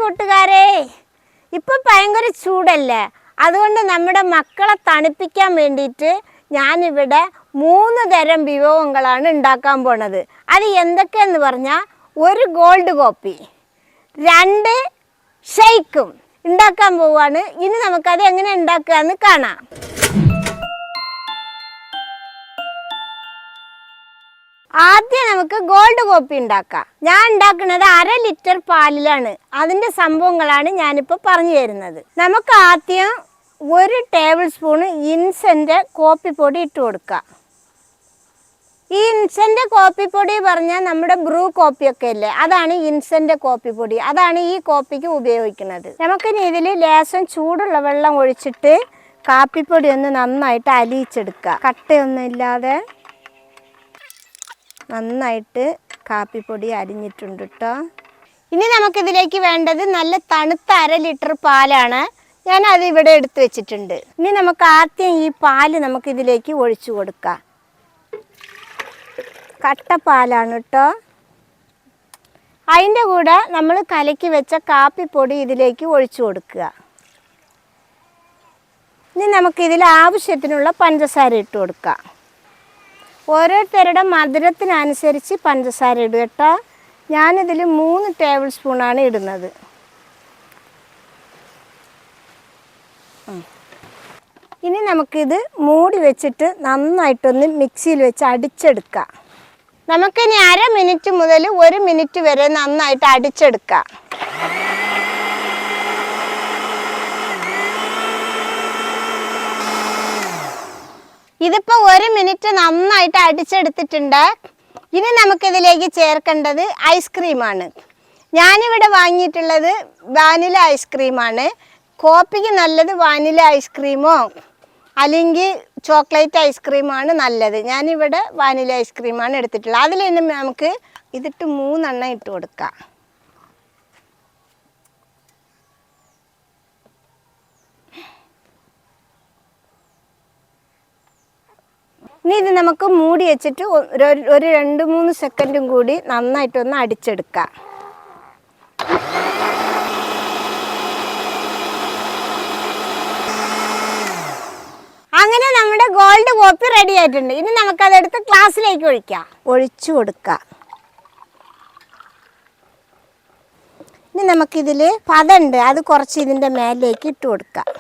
കൂട്ടുകാരെ, ഇപ്പം ഭയങ്കര ചൂടല്ലേ? അതുകൊണ്ട് നമ്മുടെ മക്കളെ തണുപ്പിക്കാൻ വേണ്ടിയിട്ട് ഞാനിവിടെ 3 തരം വിഭവങ്ങളാണ് ഉണ്ടാക്കാൻ പോണത്. അത് എന്തൊക്കെയെന്ന് പറഞ്ഞാൽ, 1 ഗോൾഡ് കോപ്പി, 2 ഷെയ്ക്കും ഉണ്ടാക്കാൻ പോവാണ്. ഇനി നമുക്കത് എങ്ങനെ ഉണ്ടാക്കുക എന്ന് കാണാം. ആദ്യം നമുക്ക് ഗോൾഡ് കോപ്പി ഉണ്ടാക്കാം. ഞാൻ ഉണ്ടാക്കുന്നത് 1/2 ലിറ്റർ പാലിലാണ്. അതിൻ്റെ സംഭവങ്ങളാണ് ഞാനിപ്പോൾ പറഞ്ഞു തരുന്നത്. നമുക്ക് ആദ്യം 1 ടേബിൾ സ്പൂൺ ഇൻസ്റ്റൻറ്റ് കോപ്പി പൊടി ഇട്ട് കൊടുക്കുക. ഈ ഇൻസ്റ്റൻറ്റ് കോപ്പി പൊടി പറഞ്ഞാൽ നമ്മുടെ ബ്രൂ കോപ്പിയൊക്കെ ഇല്ലേ, അതാണ് ഇൻസ്റ്റൻറ്റ് കോപ്പി പൊടി. അതാണ് ഈ കോപ്പിക്ക് ഉപയോഗിക്കുന്നത്. നമുക്കിനി ഇതിൽ ലേശം ചൂടുള്ള വെള്ളം ഒഴിച്ചിട്ട് കാപ്പിപ്പൊടി ഒന്ന് നന്നായിട്ട് അലിയിച്ചെടുക്കുക. കട്ടയൊന്നും ഇല്ലാതെ നന്നായിട്ട് കാപ്പിപ്പൊടി അരിഞ്ഞിട്ടുണ്ട് കേട്ടോ. ഇനി നമുക്കിതിലേക്ക് വേണ്ടത് നല്ല തണുത്ത 1/2 ലിറ്റർ പാലാണ്. ഞാനത് ഇവിടെ എടുത്ത് വെച്ചിട്ടുണ്ട്. ഇനി നമുക്ക് ആദ്യം ഈ പാല് നമുക്കിതിലേക്ക് ഒഴിച്ചു കൊടുക്കാം. കട്ടപ്പാലാണ് കേട്ടോ. അതിൻ്റെ കൂടെ നമ്മൾ കലക്കി വെച്ച കാപ്പിപ്പൊടി ഇതിലേക്ക് ഒഴിച്ചു കൊടുക്കുക. ഇനി നമുക്കിതിൽ ആവശ്യത്തിനുള്ള പഞ്ചസാര ഇട്ട് കൊടുക്കാം. ഓരോരുത്തരുടെ മധുരത്തിനനുസരിച്ച് പഞ്ചസാര ഇടുക കേട്ടോ. ഞാനിതിൽ 3 ടേബിൾ സ്പൂണാണ് ഇടുന്നത്. ഇനി നമുക്കിത് മൂടി വെച്ചിട്ട് നന്നായിട്ടൊന്ന് മിക്സിയിൽ വെച്ച് അടിച്ചെടുക്കാം. നമുക്കിനി 1/2 മിനിറ്റ് മുതൽ 1 മിനിറ്റ് വരെ നന്നായിട്ട് അടിച്ചെടുക്കാം. ഇതിപ്പോൾ 1 മിനിറ്റ് നന്നായിട്ട് അടിച്ചെടുത്തിട്ടുണ്ട്. ഇനി നമുക്കിതിലേക്ക് ചേർക്കേണ്ടത് ഐസ്ക്രീമാണ്. ഞാനിവിടെ വാങ്ങിയിട്ടുള്ളത് വാനില ഐസ്ക്രീമാണ്. കോപ്പിക്ക് നല്ലത് വാനില ഐസ്ക്രീമോ അല്ലെങ്കിൽ ചോക്ലേറ്റ് ഐസ്ക്രീമാണ് നല്ലത്. ഞാനിവിടെ വാനില ഐസ്ക്രീമാണ് എടുത്തിട്ടുള്ളത്. അതിൽ തന്നെ നമുക്ക് ഇതിട്ട് 3 എണ്ണം ഇട്ട് കൊടുക്കാം. ഇനി ഇത് നമുക്ക് മൂടി വെച്ചിട്ട് ഒരു 2-3 സെക്കൻഡും കൂടി നന്നായിട്ടൊന്ന് അടിച്ചെടുക്കാം. അങ്ങനെ നമ്മുടെ ഗോൾഡ് കോപ്പി റെഡി ആയിട്ടുണ്ട്. ഇനി നമുക്കതെടുത്ത് ഗ്ലാസ്സിലേക്ക് ഒഴിച്ചു കൊടുക്കാം. ഇനി നമുക്കിതിൽ പതണ്ട്, അത് കുറച്ച് ഇതിൻ്റെ മേലേക്ക് ഇട്ട് കൊടുക്കാം.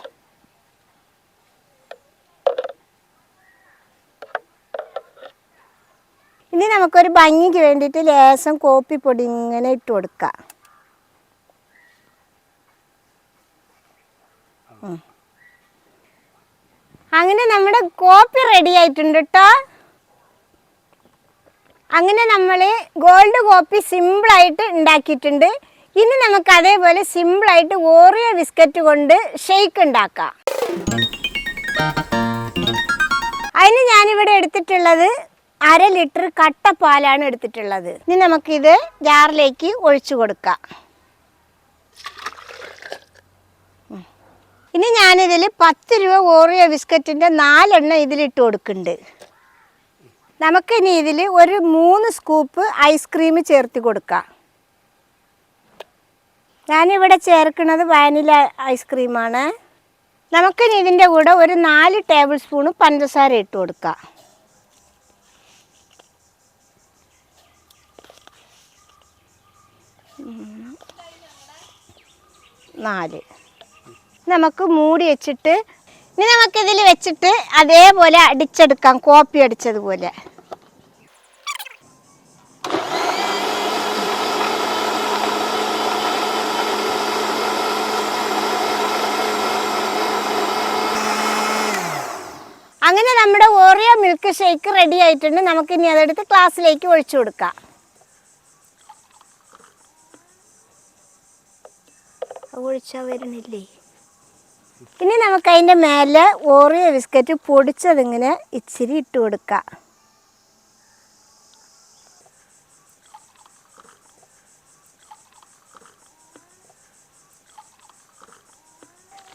ഇനി നമുക്കൊരു ഭംഗിക്ക് വേണ്ടിയിട്ട് ലേശം കോപ്പിപ്പൊടി ഇങ്ങനെ ഇട്ട് കൊടുക്കാം. അങ്ങനെ നമ്മുടെ കോപ്പി റെഡി ആയിട്ടുണ്ട് കേട്ടോ. അങ്ങനെ നമ്മൾ ഗോൾഡ് കോപ്പി സിമ്പിളായിട്ട് ഉണ്ടാക്കിയിട്ടുണ്ട്. ഇനി നമുക്ക് അതേപോലെ സിമ്പിളായിട്ട് ഓറിയോ ബിസ്ക്കറ്റ് കൊണ്ട് ഷെയ്ക്ക് ഉണ്ടാക്കാം. അതിന് ഞാനിവിടെ എടുത്തിട്ടുള്ളത് 1/2 ലിറ്റർ കട്ടപ്പാലാണ് എടുത്തിട്ടുള്ളത്. ഇനി നമുക്കിത് ജാറിലേക്ക് ഒഴിച്ചു കൊടുക്കാം. ഇനി ഞാനിതിൽ 10 രൂപ ഓറിയോ ബിസ്ക്കറ്റിൻ്റെ 4 എണ്ണം ഇതിലിട്ട് കൊടുക്കുന്നുണ്ട്. നമുക്കിനി ഇതിൽ ഒരു 3 സ്കൂപ്പ് ഐസ്ക്രീം ചേർത്ത് കൊടുക്കാം. ഞാനിവിടെ ചേർക്കുന്നത് വാനില ഐസ്ക്രീമാണ്. നമുക്കിനി ഇതിൻ്റെ കൂടെ ഒരു 4 ടേബിൾ സ്പൂൺ പഞ്ചസാര ഇട്ട് കൊടുക്കാം. നമുക്ക് മൂടി വെച്ചിട്ട് ഇനി നമുക്കിതിൽ വെച്ചിട്ട് അതേപോലെ അടിച്ചെടുക്കാം, കോപ്പി അടിച്ചതുപോലെ. അങ്ങനെ നമ്മുടെ ഓറിയോ മിൽക്ക് ഷേക്ക് റെഡി ആയിട്ടുണ്ട്. നമുക്കിനി അതെടുത്ത് ഗ്ലാസ്സിലേക്ക് ഒഴിച്ചു കൊടുക്കാം. ഒഴിച്ചാൽ വരുന്നില്ലേ? ഇനി നമുക്ക് അതിൻ്റെ മേലെ ഓറിയോ ബിസ്ക്കറ്റ് പൊടിച്ചതിങ്ങനെ ഇച്ചിരി ഇട്ട് കൊടുക്കാം.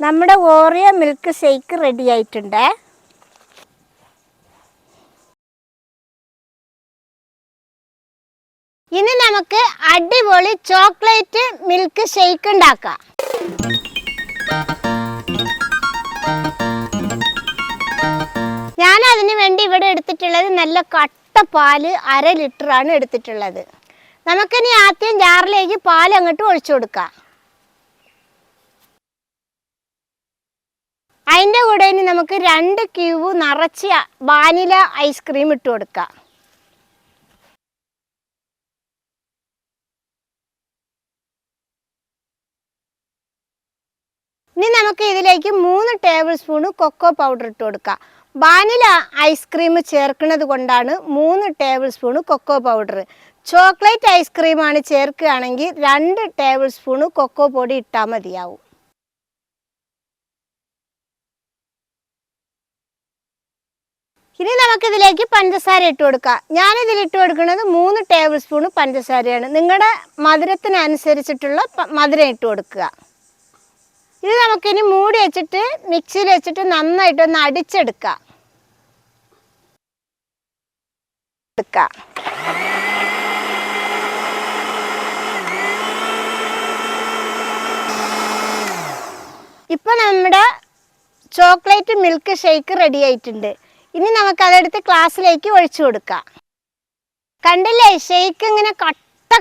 നമ്മുടെ ഓറിയോ മിൽക്ക് ഷേക്ക് റെഡി ആയിട്ടുണ്ട്. ഇനി നമുക്ക് അടിപൊളി ചോക്ലേറ്റ് മിൽക്ക് ഷേക്ക് ഉണ്ടാക്കാം. ഞാൻ അതിന് വേണ്ടി ഇവിടെ എടുത്തിട്ടുള്ളത് നല്ല കട്ട പാല് 1/2 ലിറ്ററാണ് എടുത്തിട്ടുള്ളത്. നമുക്കിനി ആദ്യം ജാറിലേക്ക് പാൽ അങ്ങോട്ട് ഒഴിച്ചു കൊടുക്കാം. അതിൻ്റെ കൂടെ ഇനി നമുക്ക് 2 ക്യൂബ് നിറച്ച് വാനില ഐസ്ക്രീം ഇട്ട് കൊടുക്കാം. ഇനി നമുക്ക് ഇതിലേക്ക് 3 ടേബിൾ സ്പൂൺ കൊക്കോ പൗഡർ ഇട്ട് കൊടുക്കാം. വാനില ഐസ്ക്രീം ചേർക്കുന്നത് കൊണ്ടാണ് 3 tablespoon cocoa powder. Chocolate ഐസ്ക്രീമാണ് ചേർക്കുകയാണെങ്കിൽ 2 ടേബിൾ സ്പൂൺ കൊക്കോ പൊടി ഇട്ടാൽ മതിയാവും. ഇനി നമുക്കിതിലേക്ക് പഞ്ചസാര ഇട്ട് കൊടുക്കാം. ഞാനിതിൽ ഇട്ട് കൊടുക്കുന്നത് 3 ടേബിൾ സ്പൂൺ പഞ്ചസാരയാണ്. നിങ്ങളുടെ മധുരത്തിനനുസരിച്ചിട്ടുള്ള മധുരം ഇട്ട് കൊടുക്കുക. ഇത് നമുക്കിനി മൂടി വെച്ചിട്ട് മിക്സിയിൽ വെച്ചിട്ട് നന്നായിട്ടൊന്ന് അടിച്ചെടുക്കാം. ഇപ്പം നമ്മുടെ ചോക്ലേറ്റ് മിൽക്ക് ഷേക്ക് റെഡി ആയിട്ടുണ്ട്. ഇനി നമുക്കതെടുത്ത് ഗ്ലാസ്സിലേക്ക് ഒഴിച്ചു കൊടുക്കാം. കണ്ടില്ലേ ഷേക്ക് ഇങ്ങനെ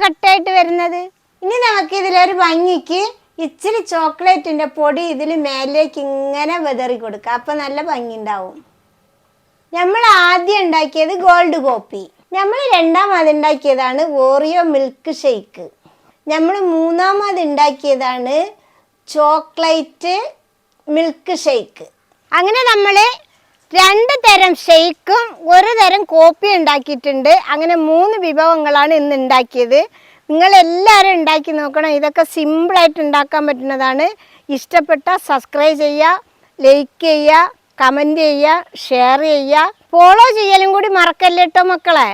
കട്ടയായിട്ട് വരുന്നത്. ഇനി നമുക്കിതിലൊരു ഭംഗിക്ക് ഇച്ചിരി ചോക്ലേറ്റിൻ്റെ പൊടി ഇതിൽ മേലേക്ക് ഇങ്ങനെ വിതറി കൊടുക്കുക. അപ്പം നല്ല ഭംഗി ഉണ്ടാവും. നമ്മൾ ആദ്യം ഉണ്ടാക്കിയത് ഗോൾഡ് കോപ്പി, നമ്മൾ രണ്ടാമത് ഉണ്ടാക്കിയതാണ് ഓറിയോ മിൽക്ക് ഷേക്ക്, നമ്മൾ മൂന്നാമത് ഉണ്ടാക്കിയതാണ് ചോക്ലേറ്റ് മിൽക്ക് ഷേക്ക്. അങ്ങനെ നമ്മൾ 2 തരം ഷേക്കും 1 തരം കോപ്പി ഉണ്ടാക്കിയിട്ടുണ്ട്. അങ്ങനെ 3 വിഭവങ്ങളാണ് ഇന്ന് ഉണ്ടാക്കിയത്. നിങ്ങളെല്ലാവരും ഉണ്ടാക്കി നോക്കണം. ഇതൊക്കെ സിമ്പിളായിട്ട് ഉണ്ടാക്കാൻ പറ്റുന്നതാണ്. ഇഷ്ടപ്പെട്ട സബ്സ്ക്രൈബ് ചെയ്യുക, ലൈക്ക് ചെയ്യുക, കമൻറ്റ് ചെയ്യുക, ഷെയർ ചെയ്യുക, ഫോളോ ചെയ്യലും കൂടി മറക്കല്ലേ കേട്ടോ മക്കളെ.